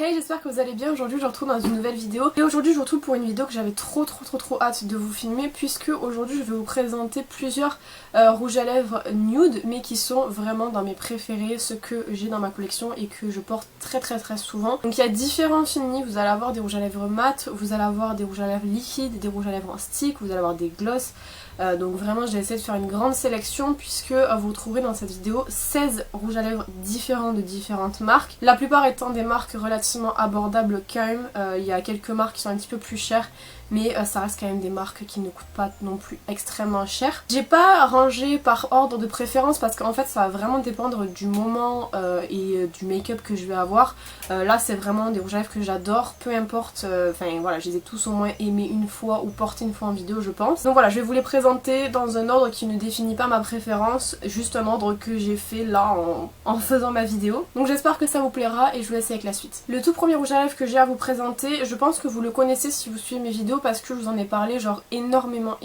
Hey, j'espère que vous allez bien. Aujourd'hui je vous retrouve dans une nouvelle vidéo et aujourd'hui je vous retrouve pour une vidéo que j'avais trop hâte de vous filmer, puisque aujourd'hui je vais vous présenter plusieurs rouges à lèvres nude mais qui sont vraiment dans mes préférés, ceux que j'ai dans ma collection et que je porte très souvent. Donc il y a différents finis, vous allez avoir des rouges à lèvres mat, vous allez avoir des rouges à lèvres liquides, des rouges à lèvres en stick, vous allez avoir des gloss. Donc vraiment j'ai essayé de faire une grande sélection puisque vous trouverez dans cette vidéo 16 rouges à lèvres différents de différentes marques. La plupart étant des marques relativement abordables quand même. Il y a quelques marques qui sont un petit peu plus chères, mais ça reste quand même des marques qui ne coûtent pas non plus extrêmement cher. J'ai pas rangé par ordre de préférence parce qu'en fait ça va vraiment dépendre du moment et du make-up que je vais avoir. Là c'est vraiment des rouges à lèvres que j'adore, peu importe, enfin voilà, je les ai tous au moins aimés une fois ou portés une fois en vidéo je pense. Donc voilà, je vais vous les présenter dans un ordre qui ne définit pas ma préférence, juste un ordre que j'ai fait là en faisant ma vidéo. Donc j'espère que ça vous plaira et je vous laisse avec la suite. Le tout premier rouge à lèvres que j'ai à vous présenter, je pense que vous le connaissez si vous suivez mes vidéos parce que je vous en ai parlé genre énormément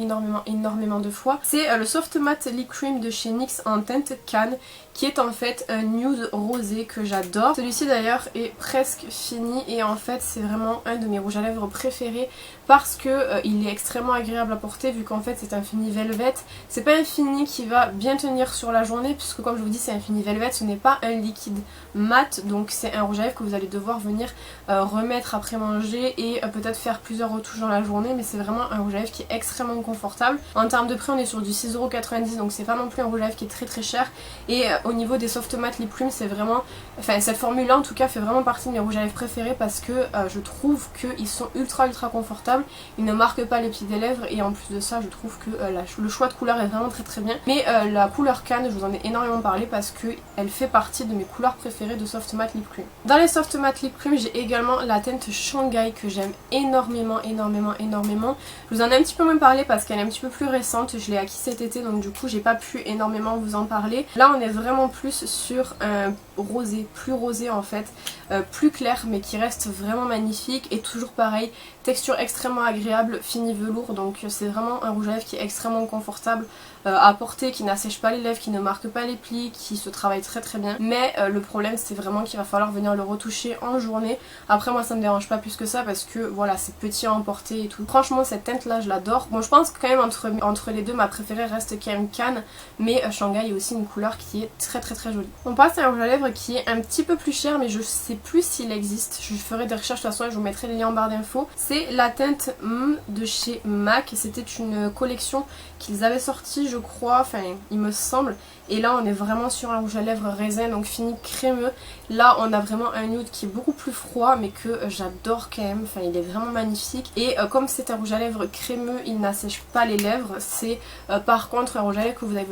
de fois. C'est le Soft Matte Lip Cream de chez NYX en teinte Cannes, qui est en fait un nude rosé que j'adore. Celui-ci d'ailleurs est presque fini et en fait c'est vraiment un de mes rouges à lèvres préférés parce que il est extrêmement agréable à porter vu qu'en fait c'est un fini velvet. C'est pas un fini qui va bien tenir sur la journée puisque comme je vous dis c'est un fini velvet, ce n'est pas un liquide mat, donc c'est un rouge à lèvres que vous allez devoir venir remettre après manger et peut-être faire plusieurs retouches dans la journée, mais c'est vraiment un rouge à lèvres qui est extrêmement confortable. En termes de prix on est sur du 6,90 €, donc c'est pas non plus un rouge à lèvres qui est très cher, et au niveau des soft matte lip cream c'est vraiment, enfin cette formule là en tout cas fait vraiment partie de mes rouges à lèvres préférés parce que je trouve qu'ils sont ultra confortables, ils ne marquent pas les pieds des lèvres et en plus de ça je trouve que le choix de couleur est vraiment très bien. Mais la couleur Cannes, je vous en ai énormément parlé parce qu'elle fait partie de mes couleurs préférées de soft matte lip cream. Dans les soft matte lip cream j'ai également la teinte Shanghai que j'aime énormément. Je vous en ai un petit peu moins parlé parce qu'elle est un petit peu plus récente, je l'ai acquis cet été donc du coup j'ai pas pu énormément vous en parler. Là on est vraiment plus sur un rosé, plus rosé en fait, plus clair mais qui reste vraiment magnifique et toujours pareil, texture extrêmement agréable, fini velours, donc c'est vraiment un rouge à lèvres qui est extrêmement confortable à porter, qui n'assèche pas les lèvres, qui ne marque pas les plis, qui se travaille très bien. Mais le problème c'est vraiment qu'il va falloir venir le retoucher en journée. Après moi ça me dérange pas plus que ça parce que voilà c'est petit à emporter et tout. Franchement cette teinte là je l'adore. Bon je pense que quand même entre les deux ma préférée reste quand même Cannes, mais Shanghai est aussi une couleur qui est très jolie. On passe à un rouge à lèvres qui est un petit peu plus cher mais je sais plus s'il existe. Je ferai des recherches de toute façon et je vous mettrai les liens en barre d'infos. C'est la teinte de chez MAC. C'était une collection qu'ils avaient sorti je crois, enfin il me semble. Et là on est vraiment sur un rouge à lèvres raisin, donc fini crémeux. Là on a vraiment un nude qui est beaucoup plus froid mais que j'adore quand même, enfin il est vraiment magnifique. Et comme c'est un rouge à lèvres crémeux, il n'assèche pas les lèvres. C'est par contre un rouge à lèvres que vous allez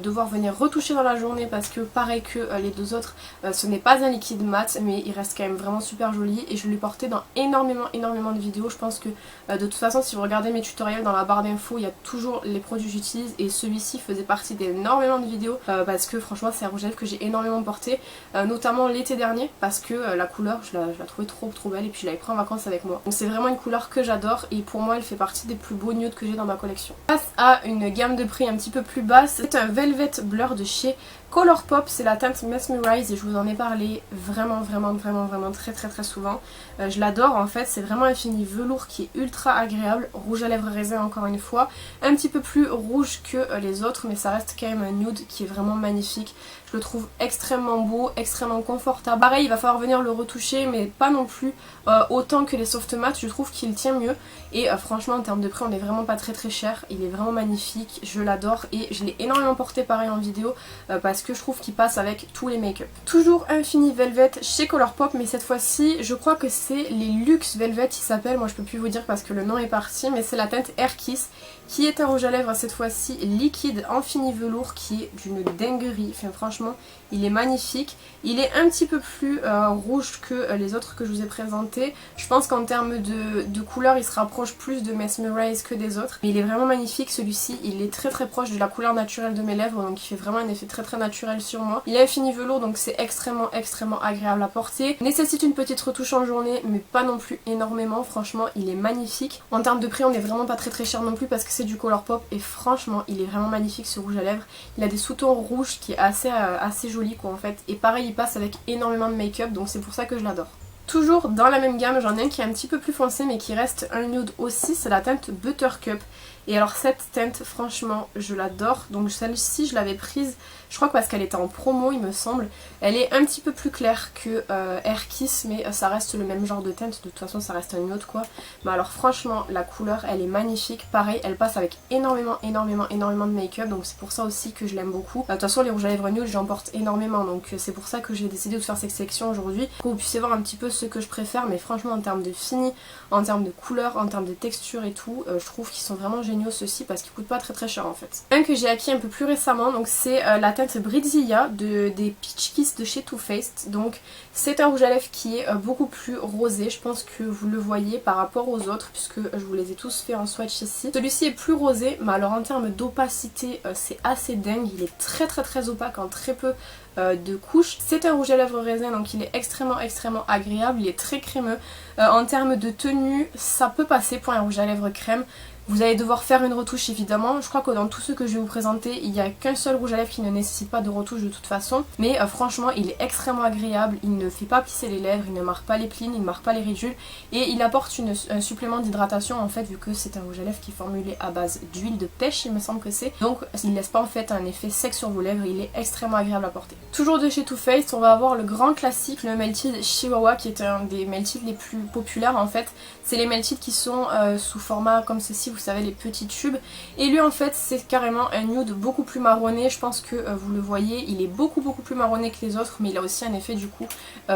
devoir venir retoucher dans la journée parce que pareil que les deux autres, ce n'est pas un liquide mat mais il reste quand même vraiment super joli et je l'ai porté dans énormément de vidéos. Je pense que de toute façon si vous regardez mes tutoriels dans la barre d'infos il y a toujours les produits que j'utilise et celui-ci faisait partie d'énormément de vidéos parce que franchement c'est un rouge à lèvres que j'ai énormément porté, notamment l'été dernier parce que la couleur je la trouvais trop belle et puis je l'avais pris en vacances avec moi. Donc c'est vraiment une couleur que j'adore et pour moi elle fait partie des plus beaux nudes que j'ai dans ma collection. Face à une gamme de prix un petit peu plus basse, c'est un Velvet Blur de chez Colourpop, c'est la teinte Mesmerize et je vous en ai parlé vraiment très souvent. Je l'adore en fait, c'est vraiment un fini velours qui est ultra agréable, rouge à lèvres raisin encore une fois, un petit peu plus rouge que les autres mais ça reste quand même un nude qui est vraiment magnifique. Je le trouve extrêmement beau, extrêmement confortable. Pareil il va falloir venir le retoucher mais pas non plus autant que les soft matte, je trouve qu'il tient mieux et franchement en termes de prix on est vraiment pas très cher, il est vraiment magnifique, je l'adore et je l'ai énormément porté pareil en vidéo parce que je trouve qu'il passe avec tous les make-up. Toujours un fini velvet chez Colourpop mais cette fois-ci je crois que c'est les Luxe Velvet il s'appelle, moi je peux plus vous dire parce que le nom est parti, mais c'est la teinte Air Kiss qui est un rouge à lèvres cette fois-ci liquide en fini velours qui est d'une dinguerie, enfin franchement il est magnifique. Il est un petit peu plus rouge que les autres que je vous ai présentés. Je pense qu'en termes de couleur il se rapproche plus de Mesmerize que des autres. Mais il est vraiment magnifique, celui-ci il est très proche de la couleur naturelle de mes lèvres, donc il fait vraiment un effet très naturel sur moi. Il a un fini velours donc c'est extrêmement agréable à porter. Il nécessite une petite retouche en journée mais pas non plus énormément, franchement il est magnifique. En termes de prix on est vraiment pas très cher non plus parce que c'est du Colourpop et franchement il est vraiment magnifique ce rouge à lèvres. Il a des sous-tons rouges qui est assez joli quoi en fait, et pareil il passe avec énormément de make-up donc c'est pour ça que je l'adore. Toujours dans la même gamme, j'en ai un qui est un petit peu plus foncé mais qui reste un nude aussi, c'est la teinte Buttercup. Et alors cette teinte, franchement, je l'adore. Donc celle-ci, je l'avais prise, je crois que parce qu'elle était en promo, il me semble. Elle est un petit peu plus claire que Air Kiss, mais ça reste le même genre de teinte. De toute façon, ça reste un nude quoi. Mais alors franchement, la couleur, elle est magnifique. Pareil, elle passe avec énormément de make-up. Donc c'est pour ça aussi que je l'aime beaucoup. De toute façon, les rouges à lèvres nude, j'en porte énormément. Donc c'est pour ça que j'ai décidé de faire cette section aujourd'hui. Pour que vous puissiez voir un petit peu ce que je préfère. Mais franchement, en termes de fini, en termes de couleur, en termes de texture et tout, je trouve qu'ils sont vraiment géniaux ceux-ci parce qu'ils coûtent pas très cher en fait. Un que j'ai acquis un peu plus récemment, donc c'est la teinte Brizilla des Peach Kiss de chez Too Faced. Donc c'est un rouge à lèvres qui est beaucoup plus rosé, je pense que vous le voyez par rapport aux autres puisque je vous les ai tous fait en swatch ici. Celui-ci est plus rosé, mais alors en termes d'opacité c'est assez dingue, il est très opaque en très peu de couches. C'est un rouge à lèvres raisin donc il est extrêmement agréable, il est très crémeux. En termes de tenue ça peut passer pour un rouge à lèvres crème. Vous allez devoir faire une retouche évidemment, je crois que dans tous ceux que je vais vous présenter, il n'y a qu'un seul rouge à lèvres qui ne nécessite pas de retouche de toute façon. Mais franchement, il est extrêmement agréable, il ne fait pas plisser les lèvres, il ne marque pas les plines, il ne marque pas les ridules. Et il apporte un supplément d'hydratation en fait, vu que c'est un rouge à lèvres qui est formulé à base d'huile de pêche, il me semble que c'est. Donc il ne laisse pas en fait un effet sec sur vos lèvres, il est extrêmement agréable à porter. Toujours de chez Too Faced, on va avoir le grand classique, le Melted Chihuahua, qui est un des Melted les plus populaires en fait. C'est les Melted qui sont sous format comme ceci, vous savez, les petits tubes. Et lui en fait c'est carrément un nude beaucoup plus marronné, je pense que vous le voyez, il est beaucoup plus marronné que les autres, mais il a aussi un effet du coup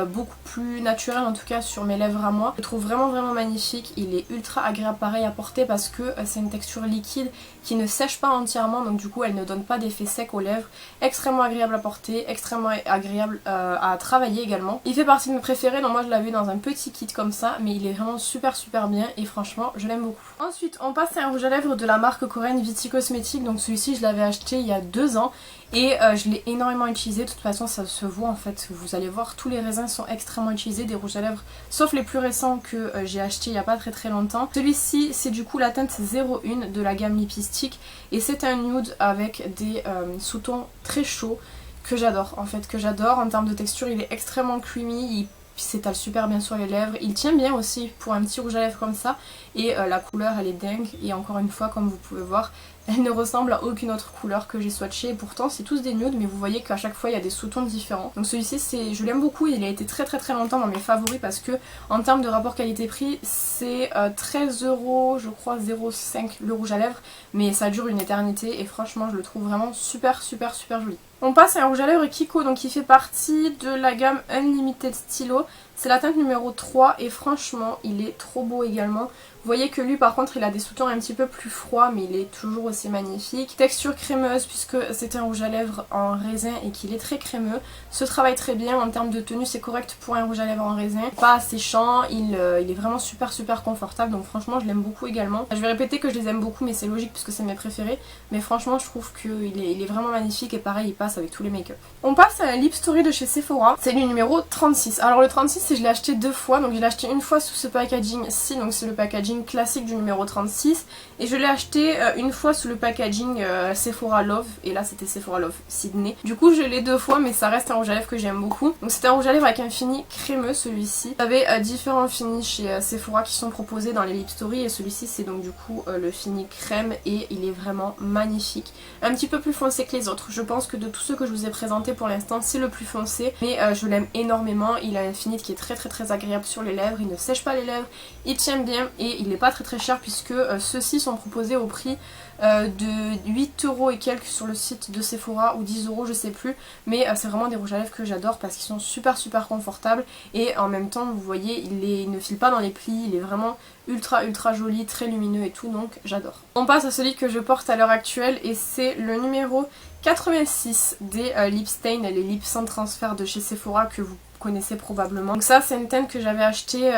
beaucoup plus naturel en tout cas sur mes lèvres à moi. Je le trouve vraiment magnifique, il est ultra agréable pareil à porter parce que c'est une texture liquide qui ne sèche pas entièrement, donc du coup elle ne donne pas d'effet sec aux lèvres. Extrêmement agréable à porter, extrêmement agréable à travailler également. Il fait partie de mes préférés, donc moi je l'avais dans un petit kit comme ça, mais il est vraiment super bien et franchement je l'aime beaucoup. Ensuite on passe à un rouge à lèvres de la marque coréenne Viti Cosmetics, donc celui-ci je l'avais acheté il y a 2 ans et je l'ai énormément utilisé, de toute façon ça se voit en fait, vous allez voir tous les raisins sont extrêmement utilisés, des rouges à lèvres sauf les plus récents que j'ai acheté il n'y a pas très longtemps. Celui-ci c'est du coup la teinte 01 de la gamme Lipstick et c'est un nude avec des sous-tons très chauds que j'adore en fait, que j'adore. En termes de texture il est extrêmement creamy, il s'étale super bien sur les lèvres, il tient bien aussi pour un petit rouge à lèvres comme ça et la couleur elle est dingue et encore une fois comme vous pouvez voir elle ne ressemble à aucune autre couleur que j'ai swatché et pourtant c'est tous des nudes mais vous voyez qu'à chaque fois il y a des sous-tons différents. Donc celui-ci je l'aime beaucoup, il a été très longtemps dans mes favoris parce que en termes de rapport qualité-prix c'est 13 € je crois 0,5 le rouge à lèvres mais ça dure une éternité et franchement je le trouve vraiment super joli. On passe à un rouge à lèvres Kiko donc qui fait partie de la gamme Unlimited Stylo. C'est la teinte numéro 3 et franchement il est trop beau également. Vous voyez que lui par contre il a des sous-tons un petit peu plus froids mais il est toujours aussi magnifique. Texture crémeuse puisque c'est un rouge à lèvres en raisin et qu'il est très crémeux. Se travaille très bien en termes de tenue, c'est correct pour un rouge à lèvres en raisin. Pas asséchant, il est vraiment super confortable donc franchement je l'aime beaucoup également. Je vais répéter que je les aime beaucoup mais c'est logique puisque c'est mes préférés. Mais franchement je trouve qu'il est vraiment magnifique et pareil il passe avec tous les make-up. On passe à la Lip Story de chez Sephora. C'est le numéro 36. Alors le 36 je l'ai acheté 2 fois. Donc je l'ai acheté une fois sous ce packaging-ci, donc c'est le packaging classique du numéro 36 et je l'ai acheté une fois sous le packaging Sephora Love et là c'était Sephora Love Sydney. Du coup je l'ai 2 fois mais ça reste un rouge à lèvres que j'aime beaucoup. Donc c'est un rouge à lèvres avec un fini crémeux celui-ci. Vous avez différents finis chez Sephora qui sont proposés dans les Lip Story et celui-ci c'est donc du coup le fini crème et il est vraiment magnifique. Un petit peu plus foncé que les autres. Je pense que de tous ceux que je vous ai présentés pour l'instant c'est le plus foncé mais je l'aime énormément. Il a un fini qui est très agréable sur les lèvres, il ne sèche pas les lèvres, il tient bien et il n'est pas très cher puisque ceux-ci sont proposés au prix de 8 € et quelques sur le site de Sephora ou 10 € je sais plus, mais c'est vraiment des rouges à lèvres que j'adore parce qu'ils sont super confortables et en même temps vous voyez il ne file pas dans les plis, il est vraiment ultra joli, très lumineux et tout donc j'adore. On passe à celui que je porte à l'heure actuelle et c'est le numéro 86 des Lip Stain, les lips sans transfert de chez Sephora que vous connaissez probablement. Donc ça c'est une teinte que j'avais acheté,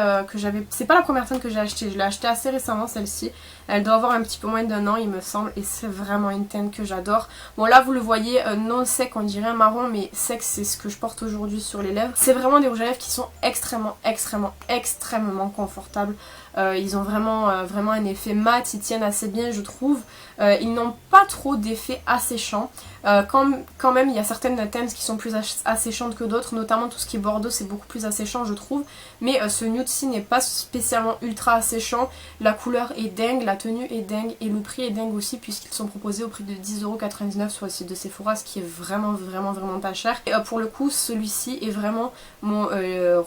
c'est pas la première teinte que j'ai achetée, je l'ai achetée assez récemment celle-ci. Elle doit avoir un petit peu moins d'1 an il me semble et c'est vraiment une teinte que j'adore. Bon là vous le voyez non sec, on dirait un marron mais sec c'est ce que je porte aujourd'hui sur les lèvres. C'est vraiment des rouges à lèvres qui sont extrêmement confortables. Ils ont vraiment un effet mat, ils tiennent assez bien je trouve. Ils n'ont pas trop d'effet asséchant. Quand même il y a certaines teintes qui sont plus asséchantes que d'autres, notamment tout ce qui est bordeaux c'est beaucoup plus asséchant je trouve. Mais ce nude-ci n'est pas spécialement ultra asséchant. La couleur est dingue, la tenue est dingue et le prix est dingue aussi puisqu'ils sont proposés au prix de 10,99€ sur le site de Sephora, ce qui est vraiment pas cher. Et pour le coup celui-ci est vraiment mon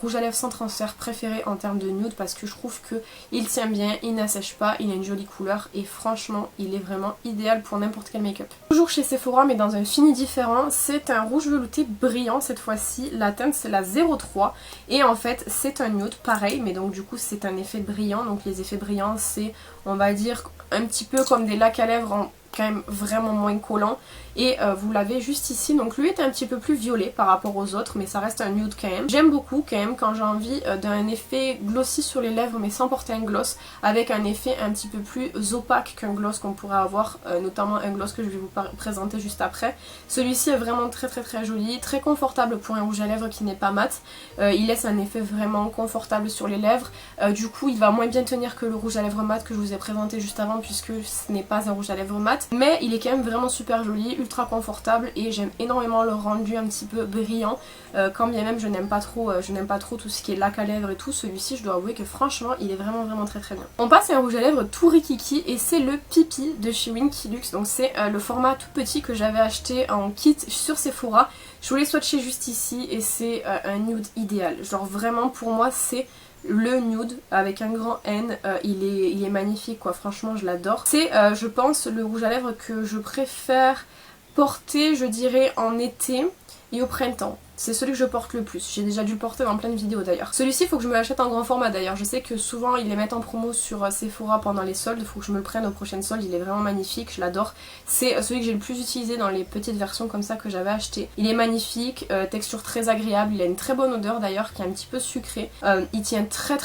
rouge à lèvres sans transfert préféré en termes de nude parce que je trouve que il tient bien, il n'assèche pas, il a une jolie couleur et franchement il est vraiment idéal pour n'importe quel make-up. Toujours chez Sephora mais dans un fini différent, c'est un rouge velouté brillant cette fois-ci, la teinte c'est la 03 et en fait c'est un nude pareil mais donc du coup c'est un effet brillant, donc les effets brillants c'est on va dire un petit peu comme des lacs à lèvres en quand même vraiment moins collant et vous l'avez juste ici, donc lui est un petit peu plus violet par rapport aux autres mais ça reste un nude quand même. J'aime beaucoup quand même quand j'ai envie d'un effet glossy sur les lèvres mais sans porter un gloss, avec un effet un petit peu plus opaque qu'un gloss qu'on pourrait avoir, notamment un gloss que je vais vous présenter juste après. Celui-ci est vraiment très joli, très confortable pour un rouge à lèvres qui n'est pas mat. Il laisse un effet vraiment confortable sur les lèvres, du coup il va moins bien tenir que le rouge à lèvres mat que je vous ai présenté juste avant puisque ce n'est pas un rouge à lèvres mat, mais il est quand même vraiment super joli, ultra confortable et j'aime énormément le rendu un petit peu brillant, quand bien même je n'aime pas trop tout ce qui est lac à lèvres et tout. Celui-ci je dois avouer que franchement il est vraiment très bien. On passe à un rouge à lèvres tout rikiki et c'est le Pipi de chez Winky Luxe, donc c'est le format tout petit que j'avais acheté en kit sur Sephora. Je vous l'ai swatché juste ici et c'est un nude idéal, genre vraiment pour moi c'est le nude avec un grand N, il est magnifique quoi, franchement je l'adore. C'est je pense le rouge à lèvres que je préfère porter je dirais en été et au printemps. C'est celui que je porte le plus. J'ai déjà dû le porter dans plein de vidéos d'ailleurs. Celui-ci, il faut que je me l'achète en grand format d'ailleurs. Je sais que souvent ils les mettent en promo sur Sephora pendant les soldes. Il faut que je me le prenne aux prochaines soldes. Il est vraiment magnifique, je l'adore. C'est celui que j'ai le plus utilisé dans les petites versions comme ça que j'avais acheté. Il est magnifique, texture très agréable. Il a une très bonne odeur d'ailleurs qui est un petit peu sucrée. Il tient très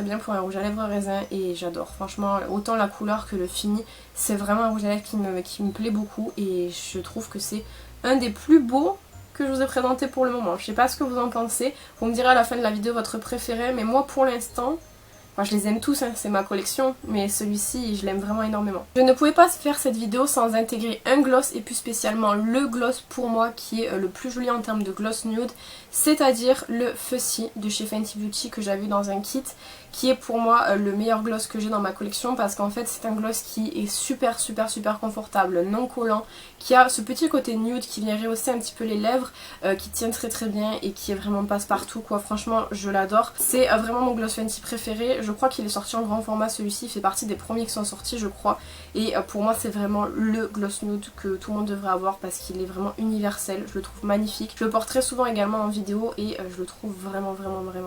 bien pour un rouge à lèvres raisin et j'adore. Franchement, autant la couleur que le fini. C'est vraiment un rouge à lèvres qui me plaît beaucoup et je trouve que c'est un des plus beaux que je vous ai présenté pour le moment. Je sais pas ce que vous en pensez, vous me direz à la fin de la vidéo votre préféré, mais moi pour l'instant, enfin, je les aime tous, hein, c'est ma collection, mais celui-ci je l'aime vraiment énormément. Je ne pouvais pas faire cette vidéo sans intégrer un gloss et plus spécialement le gloss pour moi qui est le plus joli en termes de gloss nude, c'est-à-dire le Fussy de chez Fenty Beauty que j'avais dans un kit, qui est pour moi le meilleur gloss que j'ai dans ma collection parce qu'en fait c'est un gloss qui est super confortable, non collant, qui a ce petit côté nude qui vient rehausser un petit peu les lèvres, qui tient très bien et qui est vraiment passe-partout quoi, franchement je l'adore. C'est vraiment mon gloss Fenty préféré, je crois qu'il est sorti en grand format celui-ci, il fait partie des premiers qui sont sortis je crois et pour moi c'est vraiment le gloss nude que tout le monde devrait avoir parce qu'il est vraiment universel, je le trouve magnifique. Je le porte très souvent également en vidéo et je le trouve vraiment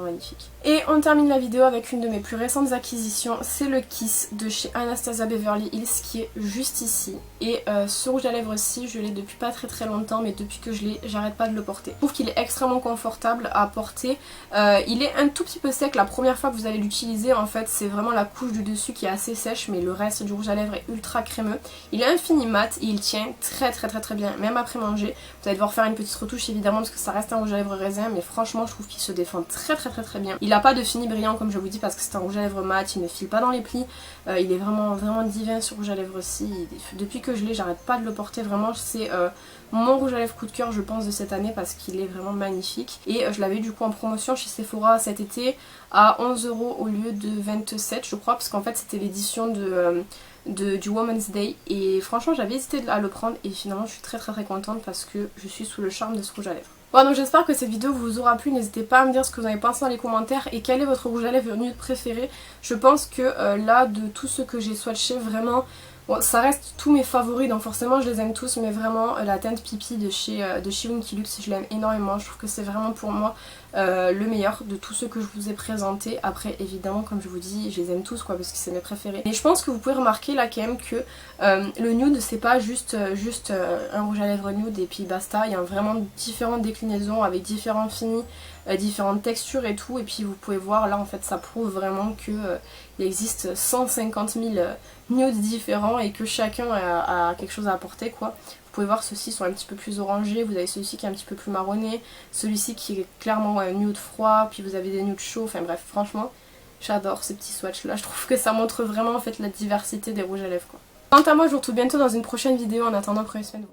magnifique. Et on termine la vidéo avec une de mes plus récentes acquisitions, c'est le Kiss de chez Anastasia Beverly Hills qui est juste ici. Et ce rouge à lèvres-ci, je l'ai depuis pas très longtemps, mais depuis que je l'ai, j'arrête pas de le porter. Je trouve qu'il est extrêmement confortable à porter. Il est un tout petit peu sec la première fois que vous allez l'utiliser, en fait c'est vraiment la couche du dessus qui est assez sèche, mais le reste du rouge à lèvres est ultra crémeux. Il a un fini mat et il tient très bien, même après manger. Vous allez devoir faire une petite retouche évidemment parce que ça reste un rouge à lèvres raisin, mais franchement je trouve qu'il se défend très bien. Il a pas de fini brillant comme je vous dis parce que c'est un rouge à lèvres mat, il ne file pas dans les plis, il est vraiment divin ce rouge à lèvres-ci. Depuis que je l'ai, j'arrête pas de le porter, vraiment c'est mon rouge à lèvres coup de cœur je pense de cette année parce qu'il est vraiment magnifique. Et je l'avais du coup en promotion chez Sephora cet été à 11€ au lieu de 27 je crois, parce qu'en fait c'était l'édition du Women's Day et franchement j'avais hésité à le prendre et finalement je suis très contente parce que je suis sous le charme de ce rouge à lèvres. Voilà, donc j'espère que cette vidéo vous aura plu, n'hésitez pas à me dire ce que vous en avez pensé dans les commentaires et quel est votre rouge à lèvres nude préféré. Je pense que là de tout ce que j'ai swatché vraiment, bon, ça reste tous mes favoris donc forcément je les aime tous, mais vraiment la teinte Pipi de chez Winky Luxe je l'aime énormément, je trouve que c'est vraiment pour moi le meilleur de tous ceux que je vous ai présentés. Après évidemment comme je vous dis je les aime tous quoi parce que c'est mes préférés. Et je pense que vous pouvez remarquer là quand même que le nude c'est pas juste un rouge à lèvres nude et puis basta, il y a vraiment différentes déclinaisons avec différents finis, différentes textures et tout, et puis vous pouvez voir là en fait ça prouve vraiment que il existe 150 000 nudes différents et que chacun a quelque chose à apporter quoi. Vous pouvez voir ceux-ci sont un petit peu plus orangés, vous avez celui-ci qui est un petit peu plus marronné, celui-ci qui est clairement un nude froid, puis vous avez des nudes chauds, enfin bref franchement j'adore ces petits swatchs là, je trouve que ça montre vraiment en fait la diversité des rouges à lèvres quoi. Quant à moi je vous retrouve bientôt dans une prochaine vidéo, en attendant prenez soin de vous.